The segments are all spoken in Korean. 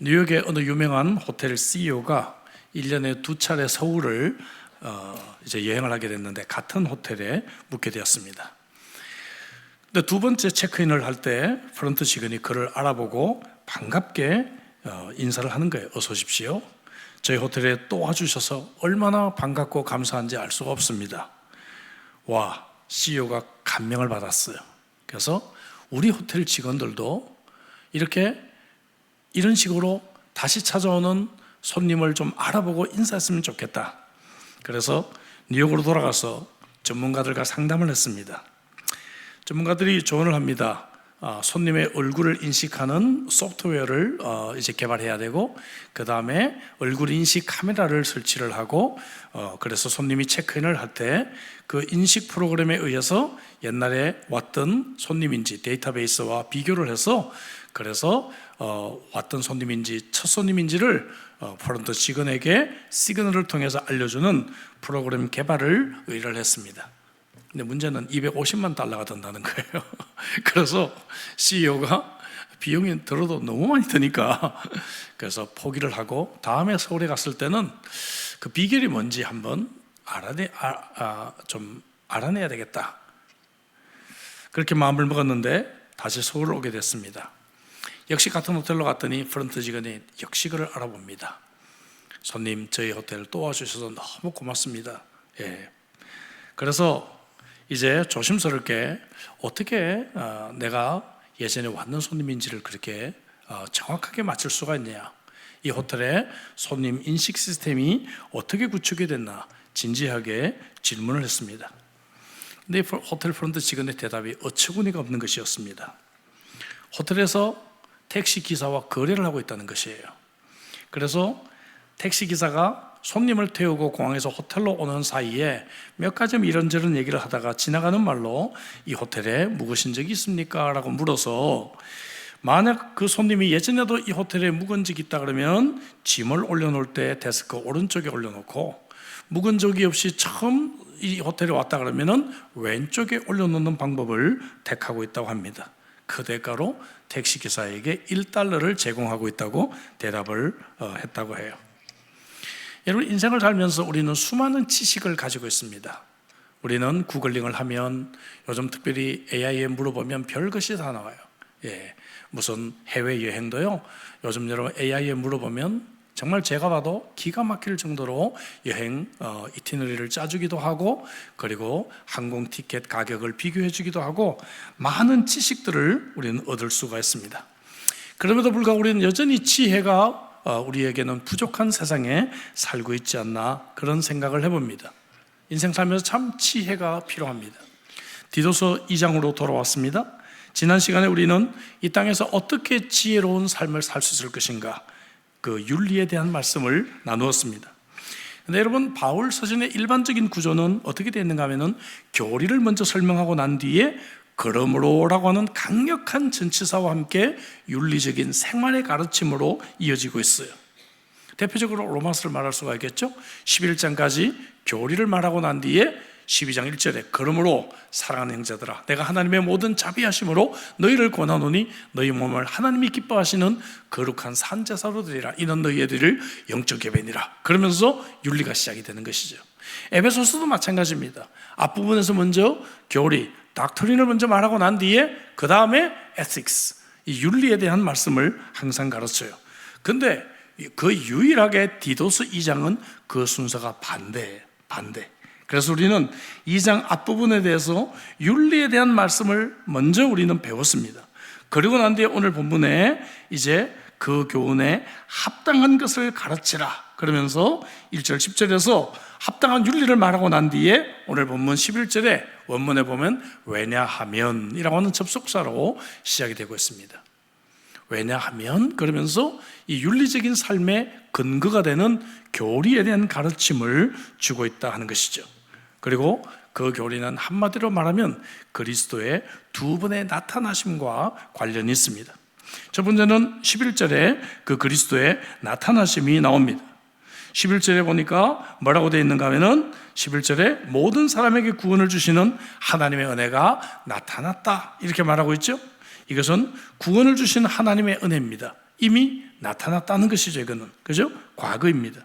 뉴욕의 어느 유명한 호텔 CEO가 1년에 2차례 서울을 이제 여행을 하게 됐는데 같은 호텔에 묵게 되었습니다. 근데 두 번째 체크인을 할 때 프런트 직원이 그를 알아보고 반갑게 인사를 하는 거예요. 어서 오십시오. 저희 호텔에 또 와주셔서 얼마나 반갑고 감사한지 알 수가 없습니다. 와, CEO가 감명을 받았어요. 그래서 우리 호텔 직원들도 이런 식으로 다시 찾아오는 손님을 좀 알아보고 인사했으면 좋겠다. 그래서 뉴욕으로 돌아가서 전문가들과 상담을 했습니다. 전문가들이 조언을 합니다. 손님의 얼굴을 인식하는 소프트웨어를 이제 개발해야 되고, 그 다음에 얼굴 인식 카메라를 설치를 하고, 그래서 손님이 체크인을 할 때 그 인식 프로그램에 의해서 옛날에 왔던 손님인지 데이터베이스와 비교를 해서 그래서 왔던 손님인지 첫 손님인지를 프런트 직원에게 시그널을 통해서 알려주는 프로그램 개발을 의뢰를 했습니다. 근데 문제는 $250만 든다는 거예요. 그래서 CEO가 비용이 들어도 너무 많이 드니까 그래서 포기를 하고 다음에 서울에 갔을 때는 그 비결이 뭔지 한번 좀 알아내야 되겠다. 그렇게 마음을 먹었는데 다시 서울을 오게 됐습니다. 역시 같은 호텔로 갔더니 프런트 직원이 역시 그를 알아봅니다. 손님, 저희 호텔 또 와주셔서 너무 고맙습니다. 그래서 이제 조심스럽게 어떻게 내가 예전에 왔는 손님인지를 그렇게 정확하게 맞출 수가 있냐, 이 호텔의 손님 인식 시스템이 어떻게 구축이 됐나 진지하게 질문을 했습니다. 근데 호텔 프런트 직원의 대답이 어처구니가 없는 것이었습니다. 호텔에서 택시 기사와 거래를 하고 있다는 것이에요. 그래서 택시 기사가 손님을 태우고 공항에서 호텔로 오는 사이에 몇 가지 이런저런 얘기를 하다가 지나가는 말로 이 호텔에 묵으신 적이 있습니까? 라고 물어서 만약 그 손님이 예전에도 이 호텔에 묵은 적이 있다 그러면 짐을 올려놓을 때 데스크 오른쪽에 올려놓고, 묵은 적이 없이 처음 이 호텔에 왔다 그러면 왼쪽에 올려놓는 방법을 택하고 있다고 합니다. 그 대가로 택시기사에게 $1를 제공하고 있다고 대답을 했다고 해요. 여러분, 인생을 살면서 우리는 수많은 지식을 가지고 있습니다. 우리는 구글링을 하면, 요즘 특별히 AI에 물어보면 별것이 다 나와요. 무슨 해외여행도요, 요즘 여러분 AI에 물어보면 정말 제가 봐도 기가 막힐 정도로 여행 이티너리를 짜주기도 하고, 그리고 항공 티켓 가격을 비교해 주기도 하고, 많은 지식들을 우리는 얻을 수가 있습니다. 그럼에도 불구하고 우리는 여전히 지혜가 우리에게는 부족한 세상에 살고 있지 않나, 그런 생각을 해봅니다. 인생 살면서 참 지혜가 필요합니다. 디도서 2장으로 돌아왔습니다. 지난 시간에 우리는 이 땅에서 어떻게 지혜로운 삶을 살 수 있을 것인가, 그 윤리에 대한 말씀을 나누었습니다. 근데 여러분, 바울 서신의 일반적인 구조는 어떻게 되어 있는가 하면은 교리를 먼저 설명하고 난 뒤에 그러므로라고 하는 강력한 전치사와 함께 윤리적인 생활의 가르침으로 이어지고 있어요. 대표적으로 로마서를 말할 수가 있겠죠. 11장까지 교리를 말하고 난 뒤에 12장 1절에 그러므로 사랑하는 형제들아, 내가 하나님의 모든 자비하심으로 너희를 권하노니 너희 몸을 하나님이 기뻐하시는 거룩한 산제사로 드리라. 이는 너희의 드릴 영적 예배니라. 그러면서 윤리가 시작이 되는 것이죠. 에베소서도 마찬가지입니다. 앞부분에서 먼저 교리, 닥트린을 먼저 말하고 난 뒤에 그 다음에 ethics, 이 윤리에 대한 말씀을 항상 가르쳐요. 근데 그 유일하게 디도서 2장은 그 순서가 반대. 그래서 우리는 2장 앞부분에 대해서 윤리에 대한 말씀을 먼저 우리는 배웠습니다. 그리고 난 뒤에 오늘 본문에 이제 그 교훈에 합당한 것을 가르치라 그러면서 1절 10절에서 합당한 윤리를 말하고 난 뒤에 오늘 본문 11절에 원문에 보면 왜냐하면 이라고 하는 접속사로 시작이 되고 있습니다. 왜냐하면 그러면서 이 윤리적인 삶의 근거가 되는 교리에 대한 가르침을 주고 있다 하는 것이죠. 그리고 그 교리는 한마디로 말하면 그리스도의 두 번의 나타나심과 관련이 있습니다. 첫 번째는 11절에 그 그리스도의 나타나심이 나옵니다. 11절에 보니까 뭐라고 되어 있는가 하면은 11절에 모든 사람에게 구원을 주시는 하나님의 은혜가 나타났다 이렇게 말하고 있죠. 이것은 구원을 주신 하나님의 은혜입니다. 이미 나타났다는 것이죠. 이거는, 그죠? 과거입니다.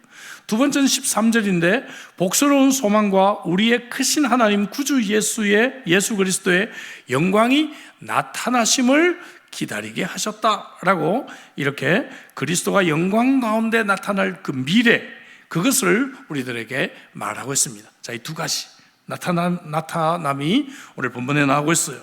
두 번째는 13절인데, 복스러운 소망과 우리의 크신 하나님 구주 예수 그리스도의 영광이 나타나심을 기다리게 하셨다라고, 이렇게 그리스도가 영광 가운데 나타날 그 미래, 그것을 우리들에게 말하고 있습니다. 자, 이 두 가지 나타남이 오늘 본문에 나오고 있어요.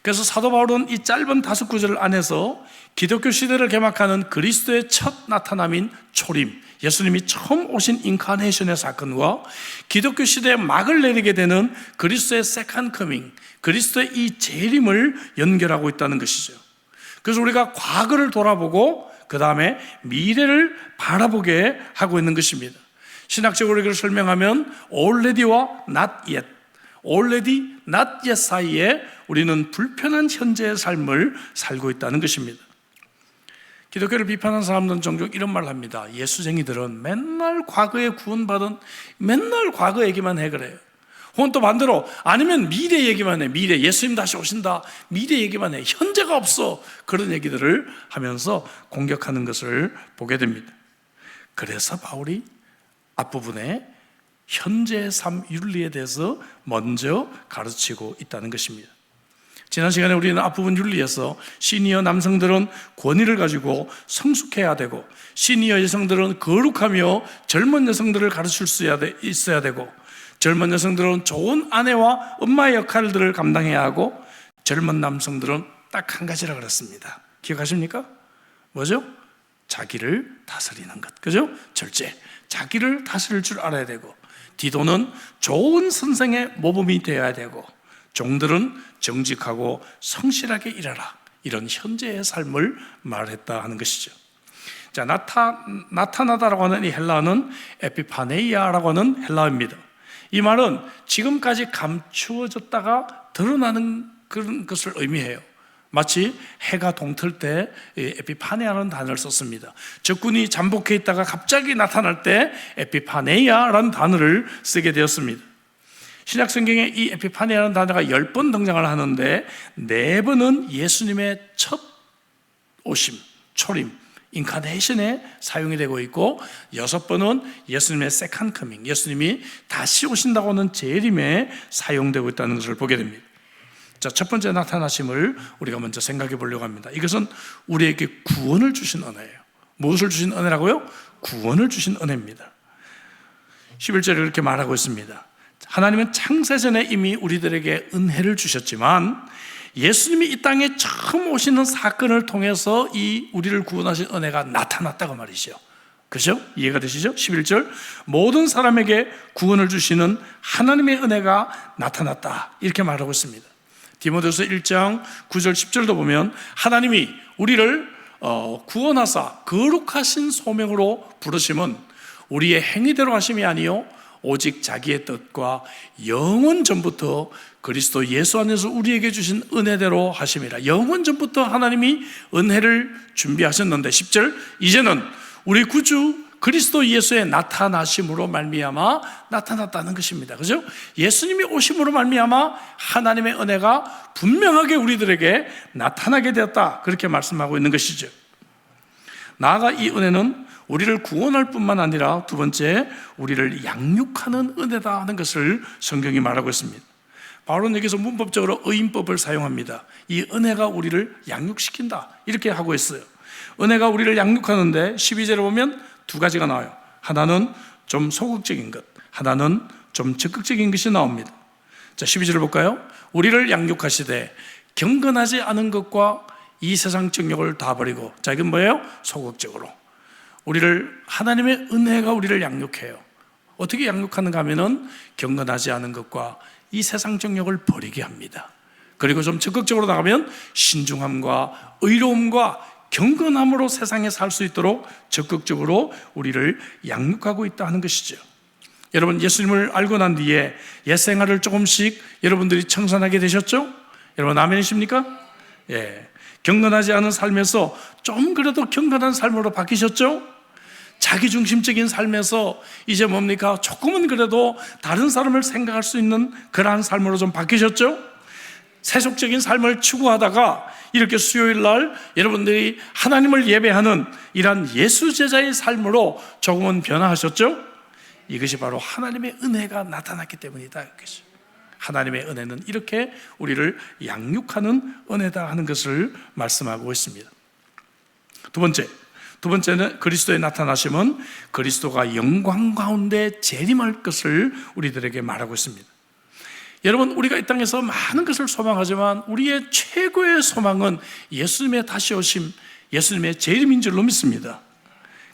그래서 사도 바울은 이 짧은 5구절 안에서 기독교 시대를 개막하는 그리스도의 첫 나타남인 초림, 예수님이 처음 오신 인카네이션의 사건과 기독교 시대에 막을 내리게 되는 그리스도의 세컨드 커밍, 그리스도의 이 재림을 연결하고 있다는 것이죠. 그래서 우리가 과거를 돌아보고 그 다음에 미래를 바라보게 하고 있는 것입니다. 신학적으로 이걸 설명하면 already와 not yet, already, not yet 사이에 우리는 불편한 현재의 삶을 살고 있다는 것입니다. 기독교를 비판하는 사람들은 종종 이런 말을 합니다. 예수쟁이들은 맨날 과거에 구원받은, 맨날 과거 얘기만 해 그래요. 혹은 또 반대로, 아니면 미래 얘기만 해. 미래, 예수님 다시 오신다, 미래 얘기만 해. 현재가 없어. 그런 얘기들을 하면서 공격하는 것을 보게 됩니다. 그래서 바울이 앞부분에 현재의 삶 윤리에 대해서 먼저 가르치고 있다는 것입니다. 지난 시간에 우리는 앞부분 윤리에서 시니어 남성들은 권위를 가지고 성숙해야 되고, 시니어 여성들은 거룩하며 젊은 여성들을 가르칠 수 있어야 되고, 젊은 여성들은 좋은 아내와 엄마의 역할들을 감당해야 하고, 젊은 남성들은 딱 한 가지라 그랬습니다. 기억하십니까? 뭐죠? 자기를 다스리는 것, 그죠? 절제, 자기를 다스릴 줄 알아야 되고, 디도는 좋은 선생의 모범이 되어야 되고, 종들은 정직하고 성실하게 일하라, 이런 현재의 삶을 말했다 하는 것이죠. 자, 나타나다라고 하는 이 헬라어는 에피파네이아라고 하는 헬라어입니다. 이 말은 지금까지 감추어졌다가 드러나는 그런 것을 의미해요. 마치 해가 동틀 때 에피파네아라는 단어를 썼습니다. 적군이 잠복해 있다가 갑자기 나타날 때 에피파네이아라는 단어를 쓰게 되었습니다. 신약 성경에 이 에피파네아라는 단어가 10번 등장을 하는데 4번은 예수님의 첫 오심, 초림, 인카네이션에 사용이 되고 있고, 6번은 예수님의 세컨드 커밍, 예수님이 다시 오신다고 하는 재림에 사용되고 있다는 것을 보게 됩니다. 자, 첫 번째 나타나심을 우리가 먼저 생각해 보려고 합니다. 이것은 우리에게 구원을 주신 은혜예요. 무엇을 주신 은혜라고요? 구원을 주신 은혜입니다. 11절에 이렇게 말하고 있습니다. 하나님은 창세전에 이미 우리들에게 은혜를 주셨지만, 예수님이 이 땅에 처음 오시는 사건을 통해서 이 우리를 구원하신 은혜가 나타났다고 말이죠. 그죠? 이해가 되시죠? 11절, 모든 사람에게 구원을 주시는 하나님의 은혜가 나타났다, 이렇게 말하고 있습니다. 디모데후서 1장 9절 10절도 보면 하나님이 우리를 구원하사 거룩하신 소명으로 부르심은 우리의 행위대로 하심이 아니요 오직 자기의 뜻과 영원 전부터 그리스도 예수 안에서 우리에게 주신 은혜대로 하심이라. 영원 전부터 하나님이 은혜를 준비하셨는데, 10절, 이제는 우리 구주 그리스도 예수의 나타나심으로 말미암아 나타났다는 것입니다. 그죠? 예수님이 오심으로 말미암아 하나님의 은혜가 분명하게 우리들에게 나타나게 되었다, 그렇게 말씀하고 있는 것이죠. 나아가 이 은혜는 우리를 구원할 뿐만 아니라 두 번째, 우리를 양육하는 은혜다 하는 것을 성경이 말하고 있습니다. 바울은 여기서 문법적으로 의인법을 사용합니다. 이 은혜가 우리를 양육시킨다, 이렇게 하고 있어요. 은혜가 우리를 양육하는데 12절에 보면 두 가지가 나와요. 하나는 좀 소극적인 것, 하나는 좀 적극적인 것이 나옵니다. 자, 12절을 볼까요? 우리를 양육하시되 경건하지 않은 것과 이 세상 정욕을 다 버리고. 자, 이건 뭐예요? 소극적으로 우리를, 하나님의 은혜가 우리를 양육해요. 어떻게 양육하는가 하면은 경건하지 않은 것과 이 세상 정욕을 버리게 합니다. 그리고 좀 적극적으로 나가면 신중함과 의로움과 경건함으로 세상에 살 수 있도록 적극적으로 우리를 양육하고 있다 하는 것이죠. 여러분, 예수님을 알고 난 뒤에 옛 생활을 조금씩 여러분들이 청산하게 되셨죠? 여러분, 아멘이십니까? 예. 경건하지 않은 삶에서 좀 그래도 경건한 삶으로 바뀌셨죠? 자기중심적인 삶에서 이제 뭡니까? 조금은 그래도 다른 사람을 생각할 수 있는 그러한 삶으로 좀 바뀌셨죠? 세속적인 삶을 추구하다가 이렇게 수요일 날 여러분들이 하나님을 예배하는 이러한 예수 제자의 삶으로 조금은 변화하셨죠? 이것이 바로 하나님의 은혜가 나타났기 때문이다. 하나님의 은혜는 이렇게 우리를 양육하는 은혜다 하는 것을 말씀하고 있습니다. 두 번째는 그리스도의 나타나심은 그리스도가 영광 가운데 재림할 것을 우리들에게 말하고 있습니다. 여러분, 우리가 이 땅에서 많은 것을 소망하지만 우리의 최고의 소망은 예수님의 다시 오심, 예수님의 재림인 줄로 믿습니다.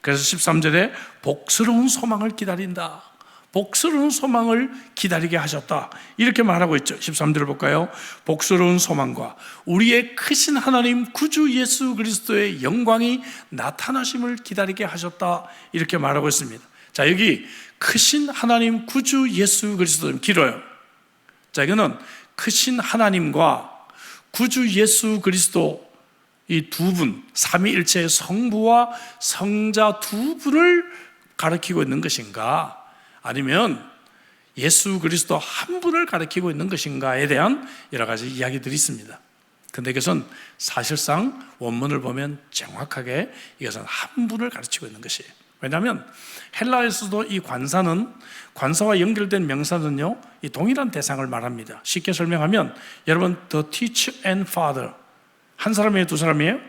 그래서 13절에 복스러운 소망을 기다린다, 복스러운 소망을 기다리게 하셨다, 이렇게 말하고 있죠. 13절을 볼까요? 복스러운 소망과 우리의 크신 하나님 구주 예수 그리스도의 영광이 나타나심을 기다리게 하셨다, 이렇게 말하고 있습니다. 자, 여기 크신 하나님 구주 예수 그리스도, 길어요. 자, 이거는 크신 하나님과 구주 예수 그리스도, 이 두 분, 삼위일체의 성부와 성자 두 분을 가리키고 있는 것인가, 아니면 예수 그리스도 한 분을 가리키고 있는 것인가에 대한 여러 가지 이야기들이 있습니다. 근데 이것은 사실상 원문을 보면 정확하게 이것은 한 분을 가르치고 있는 것이에요. 왜냐하면 헬라에서도 이 관사와 연결된 명사는요, 이 동일한 대상을 말합니다. 쉽게 설명하면 여러분, the teacher and father, 한 사람이에요, 두 사람이에요?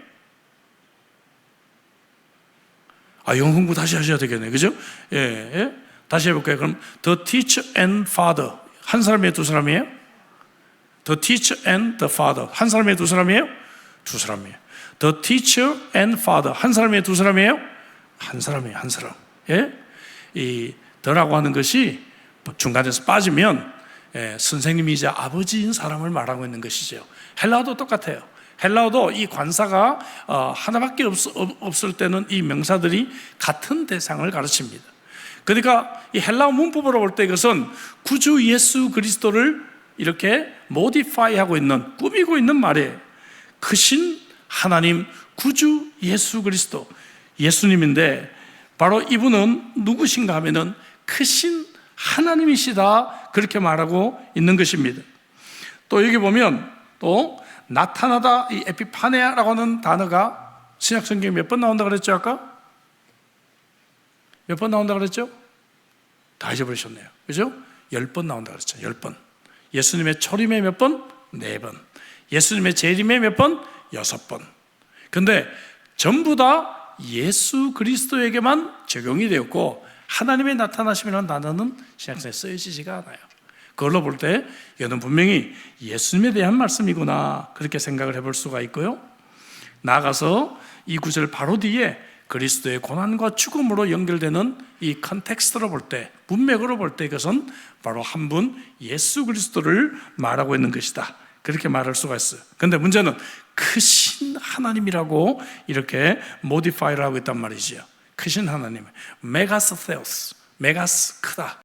영어 공부 다시 하셔야 되겠네요, 그죠? 예. 다시 해볼까요? 그럼 the teacher and father, 한 사람이에요, 두 사람이에요? the teacher and the father, 한 사람이에요, 두 사람이에요? 두 사람이에요. the teacher and father, 한 사람이에요, 두 사람이에요? 한 사람이에요, 한 사람. 예? 이 더라고 하는 것이 중간에서 빠지면 선생님이자 아버지인 사람을 말하고 있는 것이죠. 헬라어도 똑같아요. 헬라어도 이 관사가 하나밖에 없을 때는 이 명사들이 같은 대상을 가르칩니다. 그러니까 이 헬라어 문법으로 볼 때 이것은 구주 예수 그리스도를 이렇게 모디파이하고 있는, 꾸미고 있는 말이에요. 크신 하나님 구주 예수 그리스도, 예수님인데 바로 이분은 누구신가 하면은 크신 하나님이시다, 그렇게 말하고 있는 것입니다. 또 여기 보면 또 나타나다, 이 에피파네아라고 하는 단어가 신약 성경에 몇 번 나온다 그랬죠? 아까? 몇 번 나온다 그랬죠? 다 잊어버리셨네요, 그죠? 10번 나온다 그랬죠. 10번. 예수님의 초림에 몇 번? 4번. 예수님의 재림에 몇 번? 6번. 근데 전부 다 예수 그리스도에게만 적용이 되었고, 하나님의 나타나심이라는 단어는 신약성에 쓰여지지가 않아요. 그걸로 볼 때 이거는 분명히 예수님에 대한 말씀이구나, 그렇게 생각을 해볼 수가 있고요. 나아가서 이 구절 바로 뒤에 그리스도의 고난과 죽음으로 연결되는 이 컨텍스트로 볼 때, 문맥으로 볼 때 이것은 바로 한 분 예수 그리스도를 말하고 있는 것이다, 그렇게 말할 수가 있어요. 그런데 문제는 크신 하나님이라고 이렇게 모디파이를 하고 있단 말이지요. 크신 하나님, 메가스 테오스, 메가스 크다,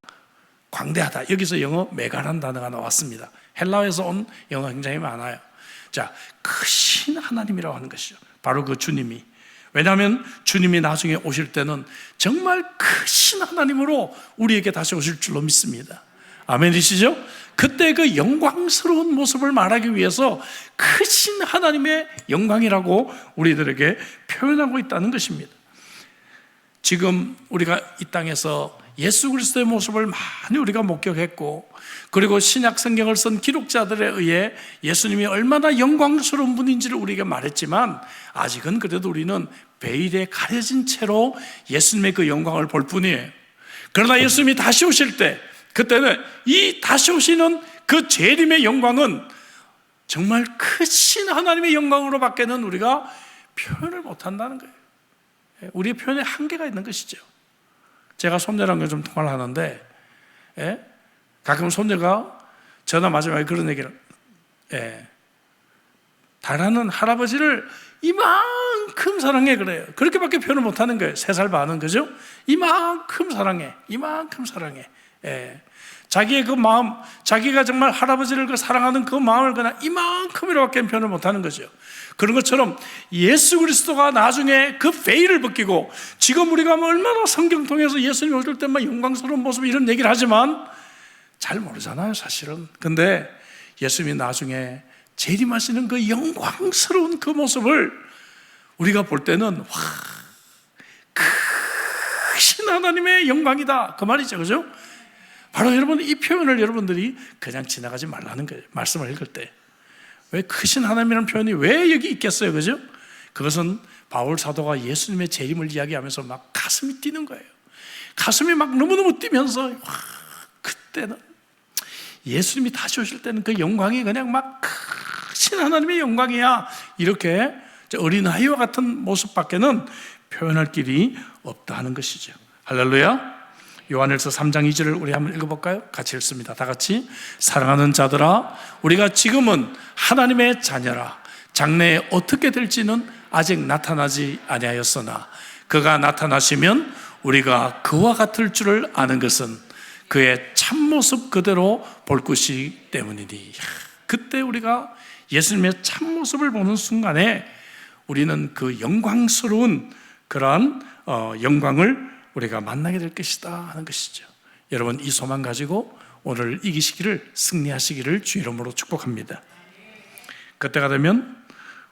광대하다. 여기서 영어 메가라는 단어가 나왔습니다. 헬라어에서 온 영어가 굉장히 많아요. 자, 크신 하나님이라고 하는 것이죠. 바로 그 주님이. 왜냐하면 주님이 나중에 오실 때는 정말 크신 하나님으로 우리에게 다시 오실 줄로 믿습니다. 아멘이시죠? 그때 그 영광스러운 모습을 말하기 위해서 크신 하나님의 영광이라고 우리들에게 표현하고 있다는 것입니다. 지금 우리가 이 땅에서 예수 그리스도의 모습을 많이 우리가 목격했고, 그리고 신약 성경을 쓴 기록자들에 의해 예수님이 얼마나 영광스러운 분인지를 우리에게 말했지만, 아직은 그래도 우리는 베일에 가려진 채로 예수님의 그 영광을 볼 뿐이에요. 그러나 예수님이 다시 오실 때, 그때는 이 다시 오시는 그 재림의 영광은 정말 크신 하나님의 영광으로 밖에는 우리가 표현을 못한다는 거예요. 우리의 표현에 한계가 있는 것이죠. 제가 손녀랑 좀 통화를 하는데, 가끔 손녀가 전화 마지막에 그런 얘기를, 달하는 할아버지를 이만큼 사랑해, 그래요. 그렇게밖에 표현을 못하는 거예요. 3살 반은, 그죠? 이만큼 사랑해, 이만큼 사랑해. 자기의 그 마음, 자기가 정말 할아버지를 그 사랑하는 그 마음을 그냥 이만큼이라고밖에 표현을 못하는 거죠. 그런 것처럼 예수 그리스도가 나중에 그 베일을 벗기고, 지금 우리가 얼마나 성경 통해서 예수님 오실 때만 영광스러운 모습 이런 얘기를 하지만 잘 모르잖아요, 사실은. 근데 예수님이 나중에 재림하시는 그 영광스러운 그 모습을 우리가 볼 때는 와, 크신 하나님의 영광이다 그 말이죠, 그죠? 바로 여러분 이 표현을 여러분들이 그냥 지나가지 말라는 거예요. 말씀을 읽을 때 왜 크신 하나님이라는 표현이 왜 여기 있겠어요, 그죠? 그것은 바울 사도가 예수님의 재림을 이야기하면서 막 가슴이 뛰는 거예요. 가슴이 막 너무너무 뛰면서 와, 그때는 예수님이 다시 오실 때는 그 영광이 그냥 막 크신 하나님의 영광이야, 이렇게 어린아이와 같은 모습밖에는 표현할 길이 없다 하는 것이죠. 할렐루야. 요한일서 3장 2절을 우리 한번 읽어볼까요? 같이 읽습니다. 다 같이. 사랑하는 자들아, 우리가 지금은 하나님의 자녀라. 장래에 어떻게 될지는 아직 나타나지 아니하였으나 그가 나타나시면 우리가 그와 같을 줄을 아는 것은 그의 참모습 그대로 볼 것이기 때문이니. 그때 우리가 예수님의 참모습을 보는 순간에 우리는 그 영광스러운 그러한 영광을 우리가 만나게 될 것이다 하는 것이죠. 여러분 이 소망 가지고 오늘 이기시기를, 승리하시기를 주 이름으로 축복합니다. 그때가 되면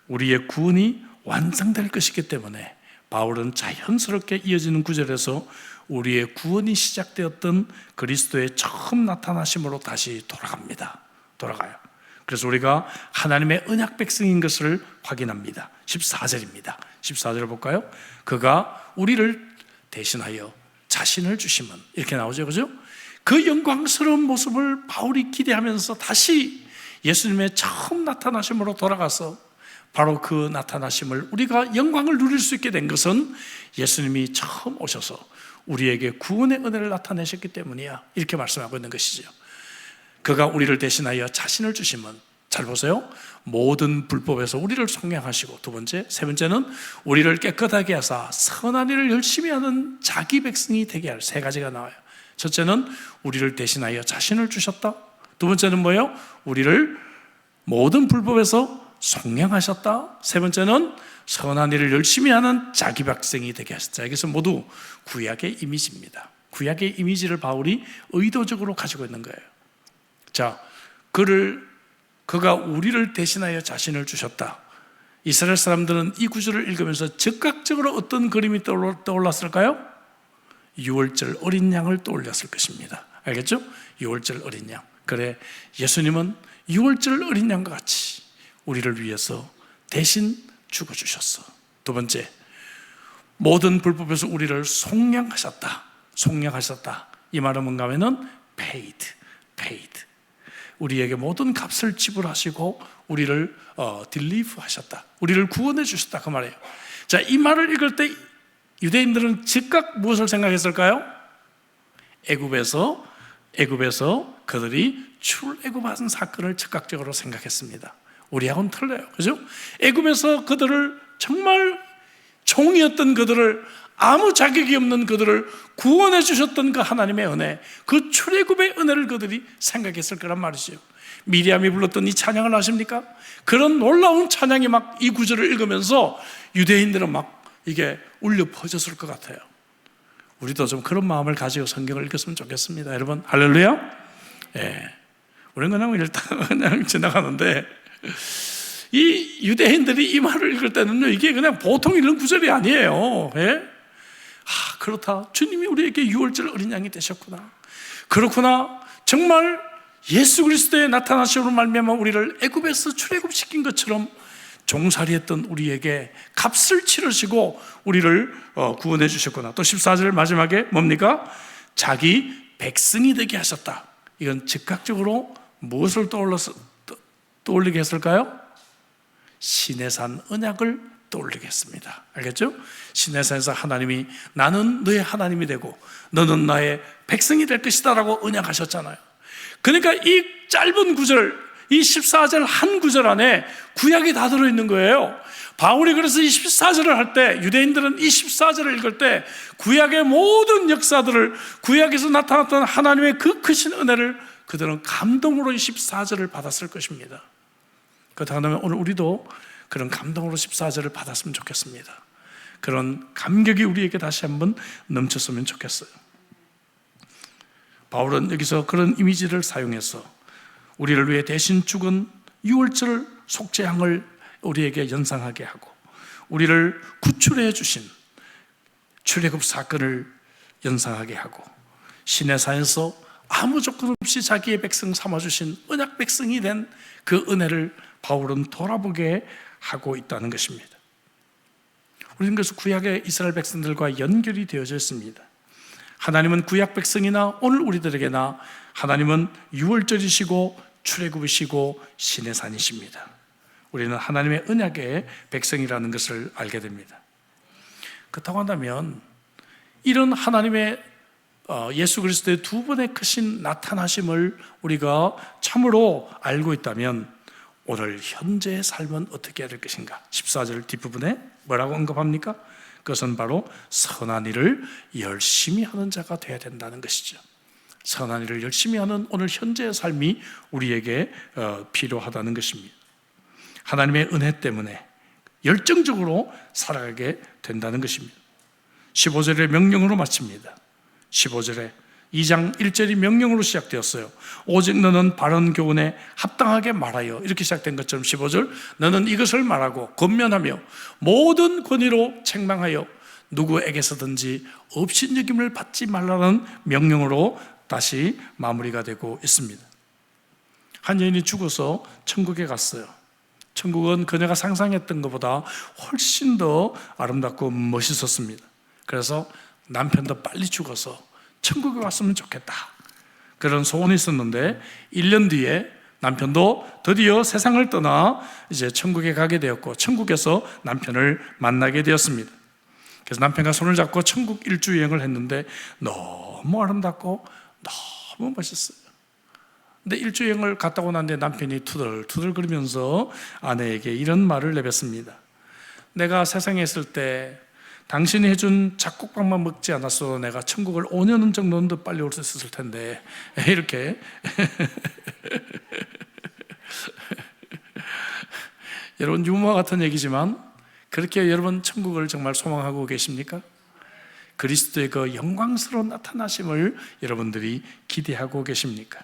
우리의 구원이 완성될 것이기 때문에 바울은 자연스럽게 이어지는 구절에서 우리의 구원이 시작되었던 그리스도의 처음 나타나심으로 다시 돌아가요. 그래서 우리가 하나님의 언약 백성인 것을 확인합니다. 14절입니다. 14절을 볼까요? 그가 우리를 대신하여 자신을 주시면, 이렇게 나오죠, 그죠? 그 영광스러운 모습을 바울이 기대하면서 다시 예수님의 처음 나타나심으로 돌아가서 바로 그 나타나심을 우리가 영광을 누릴 수 있게 된 것은 예수님이 처음 오셔서 우리에게 구원의 은혜를 나타내셨기 때문이야, 이렇게 말씀하고 있는 것이죠. 그가 우리를 대신하여 자신을 주시면, 잘 보세요, 모든 불법에서 우리를 속량하시고, 두 번째, 세 번째는 우리를 깨끗하게 하사 선한 일을 열심히 하는 자기 백성이 되게 할, 세 가지가 나와요. 첫째는 우리를 대신하여 자신을 주셨다. 두 번째는 뭐예요? 우리를 모든 불법에서 속량하셨다. 세 번째는 선한 일을 열심히 하는 자기 백성이 되게 하셨다. 여기서 모두 구약의 이미지입니다. 구약의 이미지를 바울이 의도적으로 가지고 있는 거예요. 자, 그가 우리를 대신하여 자신을 주셨다. 이스라엘 사람들은 이 구절을 읽으면서 즉각적으로 어떤 그림이 떠올랐을까요? 유월절 어린 양을 떠올렸을 것입니다. 알겠죠? 유월절 어린 양. 그래, 예수님은 유월절 어린 양과 같이 우리를 위해서 대신 죽어주셨어. 두 번째, 모든 불법에서 우리를 속량하셨다. 이 말은 뭔가 하면은 paid. 우리에게 모든 값을 지불하시고 우리를 deliver 하셨다. 우리를 구원해 주셨다, 그 말이에요. 자, 이 말을 읽을 때 유대인들은 즉각 무엇을 생각했을까요? 애굽에서 그들이 출애굽한 사건을 즉각적으로 생각했습니다. 우리하고는 틀려요, 그죠? 애굽에서 그들을, 정말 종이었던 그들을, 아무 자격이 없는 그들을 구원해 주셨던 그 하나님의 은혜, 그 출애굽의 은혜를 그들이 생각했을 거란 말이죠. 미리암이 불렀던 이 찬양을 아십니까? 그런 놀라운 찬양이 막 이 구절을 읽으면서 유대인들은 막 이게 울려 퍼졌을 것 같아요. 우리도 좀 그런 마음을 가지고 성경을 읽었으면 좋겠습니다. 여러분, 할렐루야. 예. 우리는 그냥 일단 그냥 지나가는데, 이 유대인들이 이 말을 읽을 때는요, 이게 그냥 보통 읽는 구절이 아니에요. 예? 그렇다. 주님이 우리에게 유월절 어린 양이 되셨구나. 그렇구나. 정말 예수 그리스도의 나타나심으로 말미암아 우리를 애굽에서 출애굽시킨 것처럼 종살이했던 우리에게 값을 치르시고 우리를 구원해 주셨구나. 또 14절 마지막에 뭡니까? 자기 백성이 되게 하셨다. 이건 즉각적으로 무엇을 떠올리게 했을까요? 시내산 언약을 떠올리게 했습니다. 알겠죠? 시내산에서 하나님이 나는 너의 하나님이 되고 너는 나의 백성이 될 것이다 라고 언약하셨잖아요. 그러니까 이 짧은 구절, 이 14절 한 구절 안에 구약이 다 들어있는 거예요. 바울이 그래서 이 14절을 할 때, 유대인들은 이 14절을 읽을 때 구약의 모든 역사들을, 구약에서 나타났던 하나님의 그 크신 은혜를 그들은 감동으로 이 14절을 받았을 것입니다. 그렇다면 오늘 우리도 그런 감동으로 14절을 받았으면 좋겠습니다. 그런 감격이 우리에게 다시 한번 넘쳤으면 좋겠어요. 바울은 여기서 그런 이미지를 사용해서 우리를 위해 대신 죽은 유월절 속죄양을 우리에게 연상하게 하고 우리를 구출해 주신 출애굽 사건을 연상하게 하고 시내산에서 아무 조건 없이 자기의 백성 삼아주신 언약 백성이 된 그 은혜를 바울은 돌아보게 하고 있다는 것입니다. 우리는 그래서 구약의 이스라엘 백성들과 연결이 되어져 있습니다. 하나님은 구약 백성이나 오늘 우리들에게나 하나님은 유월절이시고 출애굽이시고 시내산이십니다. 우리는 하나님의 언약의 백성이라는 것을 알게 됩니다. 그렇다고 한다면 이런 하나님의 예수 그리스도의 두 번의 크신 나타나심을 우리가 참으로 알고 있다면 오늘 현재의 삶은 어떻게 해야 될 것인가? 14절 뒷부분에 뭐라고 언급합니까? 그것은 바로 선한 일을 열심히 하는 자가 되어야 된다는 것이죠. 선한 일을 열심히 하는 오늘 현재의 삶이 우리에게 필요하다는 것입니다. 하나님의 은혜 때문에 열정적으로 살아가게 된다는 것입니다. 15절의 명령으로 마칩니다. 15절에 2장 1절이 명령으로 시작되었어요. 오직 너는 바른 교훈에 합당하게 말하여, 이렇게 시작된 것처럼 15절 너는 이것을 말하고 권면하며 모든 권위로 책망하여 누구에게서든지 업신여김을 받지 말라는 명령으로 다시 마무리가 되고 있습니다. 한 여인이 죽어서 천국에 갔어요. 천국은 그녀가 상상했던 것보다 훨씬 더 아름답고 멋있었습니다. 그래서 남편도 빨리 죽어서 천국에 왔으면 좋겠다, 그런 소원이 있었는데 1년 뒤에 남편도 드디어 세상을 떠나 이제 천국에 가게 되었고 천국에서 남편을 만나게 되었습니다. 그래서 남편과 손을 잡고 천국 일주 여행을 했는데 너무 아름답고 너무 멋있어요. 근데 일주 여행을 갔다 오고 난 뒤에 남편이 투덜투덜거리면서 아내에게 이런 말을 내뱉습니다. 내가 세상에 있을 때 당신이 해준 잡곡밥만 먹지 않았어도 내가 천국을 5년 정도는 더 빨리 올 수 있었을 텐데, 이렇게 여러분 유머와 같은 얘기지만 그렇게 여러분 천국을 정말 소망하고 계십니까? 그리스도의 그 영광스러운 나타나심을 여러분들이 기대하고 계십니까?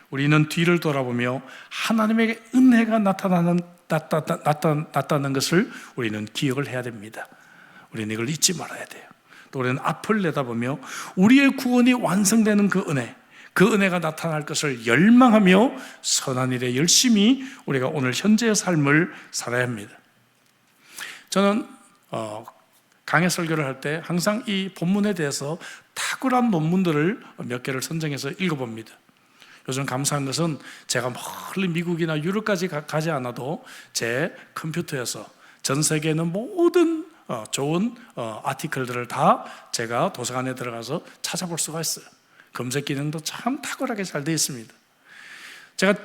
우리는 뒤를 돌아보며 하나님의 은혜가 나타나는 것을 우리는 기억을 해야 됩니다. 우리는 이걸 잊지 말아야 돼요. 또 우리는 앞을 내다보며 우리의 구원이 완성되는 그 은혜가 나타날 것을 열망하며 선한 일에 열심히 우리가 오늘 현재의 삶을 살아야 합니다. 저는 강해 설교를 할 때 항상 이 본문에 대해서 탁월한 논문들을 몇 개를 선정해서 읽어봅니다. 요즘 감사한 것은 제가 멀리 미국이나 유럽까지 가지 않아도 제 컴퓨터에서 전 세계에 있는 모든 좋은 아티클들을 다 제가 도서관에 들어가서 찾아볼 수가 있어요. 검색 기능도 참 탁월하게 잘 되어 있습니다. 제가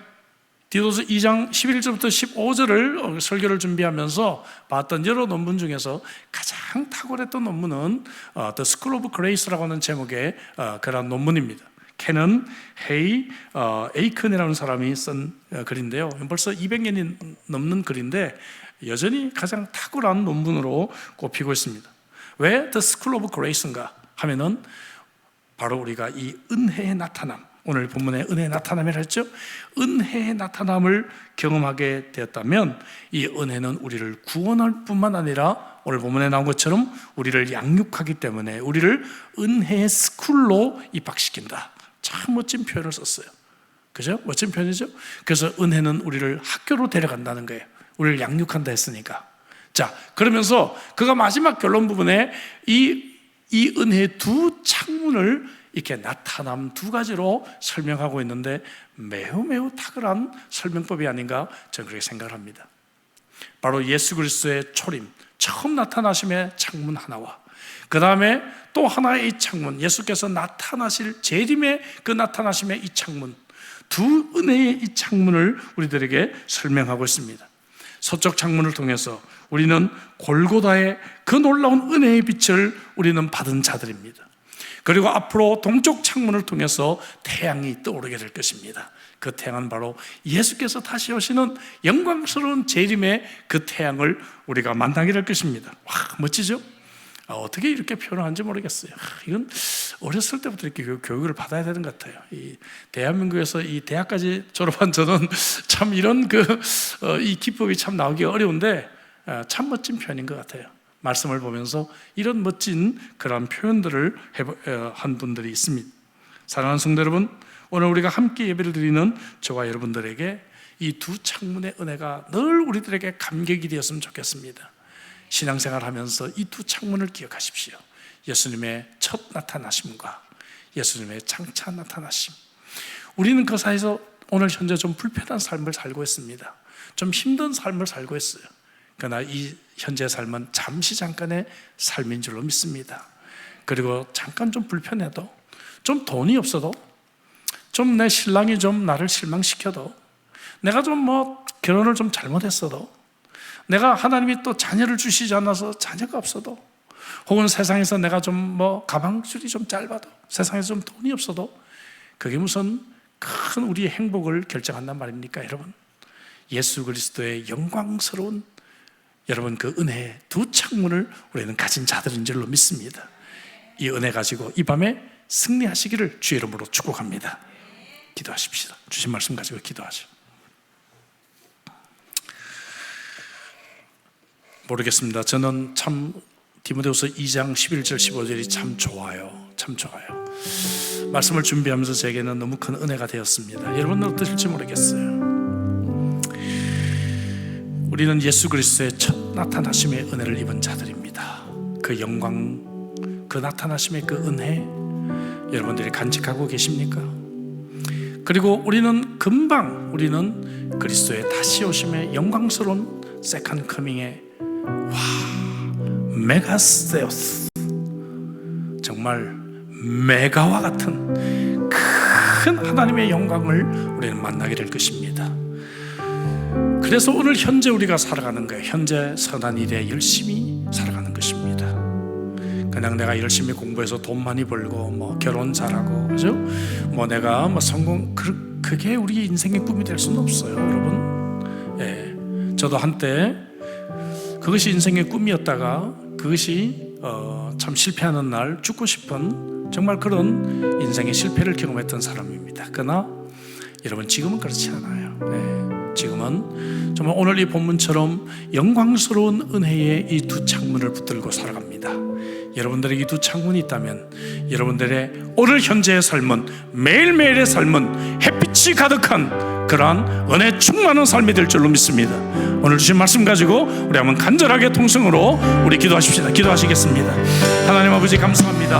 디도서 2장 11절부터 15절을 설교를 준비하면서 봤던 여러 논문 중에서 가장 탁월했던 논문은 The School of Grace라고 하는 제목의 그런 논문입니다. 캐넌 헤이 에이큰이라는 사람이 쓴 글인데요. 벌써 200년이 넘는 글인데 여전히 가장 탁월한 논문으로 꼽히고 있습니다. 왜 The School of Grace인가 하면은 바로 우리가 이 은혜의 나타남, 오늘 본문의 은혜의 나타남이라 했죠. 은혜의 나타남을 경험하게 되었다면 이 은혜는 우리를 구원할 뿐만 아니라 오늘 본문에 나온 것처럼 우리를 양육하기 때문에 우리를 은혜의 스쿨로 입학시킨다. 참 멋진 표현을 썼어요. 그죠? 멋진 표현이죠? 그래서 은혜는 우리를 학교로 데려간다는 거예요. 우리를 양육한다 했으니까. 자, 그러면서 그가 마지막 결론 부분에 이 은혜의 두 창문을 이렇게 나타남 두 가지로 설명하고 있는데 매우 탁월한 설명법이 아닌가 저는 그렇게 생각을 합니다. 바로 예수 그리스도의 초림, 처음 나타나심의 창문 하나와 그 다음에 또 하나의 이 창문, 예수께서 나타나실 재림의 그 나타나심의 이 창문, 두 은혜의 이 창문을 우리들에게 설명하고 있습니다. 서쪽 창문을 통해서 우리는 골고다의 그 놀라운 은혜의 빛을 우리는 받은 자들입니다. 그리고 앞으로 동쪽 창문을 통해서 태양이 떠오르게 될 것입니다. 그 태양은 바로 예수께서 다시 오시는 영광스러운 재림의 그 태양을 우리가 만나게 될 것입니다. 와, 멋지죠? 어떻게 이렇게 표현하는지 모르겠어요. 이건 어렸을 때부터 이렇게 교육을 받아야 되는 것 같아요. 이 대한민국에서 이 대학까지 졸업한 저는 참 이런 이 기법이 참 나오기 어려운데 참 멋진 표현인 것 같아요. 말씀을 보면서 이런 멋진 그런 표현들을 한 분들이 있습니다. 사랑하는 성도 여러분, 오늘 우리가 함께 예배를 드리는 저와 여러분들에게 이 두 창문의 은혜가 늘 우리들에게 감격이 되었으면 좋겠습니다. 신앙생활 하면서 이 두 창문을 기억하십시오. 예수님의 첫 나타나심과 예수님의 장차 나타나심. 우리는 그 사이에서 오늘 현재 좀 불편한 삶을 살고 있습니다. 좀 힘든 삶을 살고 있어요. 그러나 이 현재 삶은 잠시 잠깐의 삶인 줄로 믿습니다. 그리고 잠깐 좀 불편해도, 좀 돈이 없어도, 좀 내 신랑이 좀 나를 실망시켜도, 내가 좀 결혼을 좀 잘못했어도, 내가 하나님이 또 자녀를 주시지 않아서 자녀가 없어도, 혹은 세상에서 내가 좀 가방줄이 좀 짧아도, 세상에서 좀 돈이 없어도, 그게 무슨 큰 우리의 행복을 결정한단 말입니까, 여러분? 예수 그리스도의 영광스러운 여러분 그 은혜의 두 창문을 우리는 가진 자들인 줄로 믿습니다. 이 은혜 가지고 이 밤에 승리하시기를 주의 이름으로 축복합니다. 기도하십시다. 주신 말씀 가지고 기도하죠. 모르겠습니다. 저는 참 디모데후서 2장 11절 15절이 참 좋아요. 참 좋아요. 말씀을 준비하면서 제게는 너무 큰 은혜가 되었습니다. 여러분은 어떠실지 모르겠어요. 우리는 예수 그리스도의 첫 나타나심의 은혜를 입은 자들입니다. 그 영광, 그 나타나심의 그 은혜 여러분들이 간직하고 계십니까? 그리고 우리는 우리는 그리스도의 다시 오심의 영광스러운 세컨드 커밍의 메가세오스, 정말 메가와 같은 큰 하나님의 영광을 우리는 만나게 될 것입니다. 그래서 오늘 현재 우리가 살아가는 거예요. 현재 선한 일에 열심히 살아가는 것입니다. 그냥 내가 열심히 공부해서 돈 많이 벌고 결혼 잘하고, 그죠? 내가 성공, 그게 우리 인생의 꿈이 될 수는 없어요, 여러분. 예, 저도 한때 그것이 인생의 꿈이었다가 그것이 참 실패하는 날 죽고 싶은 정말 그런 인생의 실패를 경험했던 사람입니다. 그러나 여러분 지금은 그렇지 않아요. 네, 지금은 정말 오늘 이 본문처럼 영광스러운 은혜의 이 두 창문을 붙들고 살아갑니다. 여러분들에게 이 두 창문이 있다면 여러분들의 오늘 현재의 삶은, 매일매일의 삶은 햇빛이 가득한 그러한 은혜 충만한 삶이 될 줄로 믿습니다. 오늘 주신 말씀 가지고 우리 한번 간절하게 통성으로 우리 기도하십시다. 기도하시겠습니다. 하나님 아버지 감사합니다.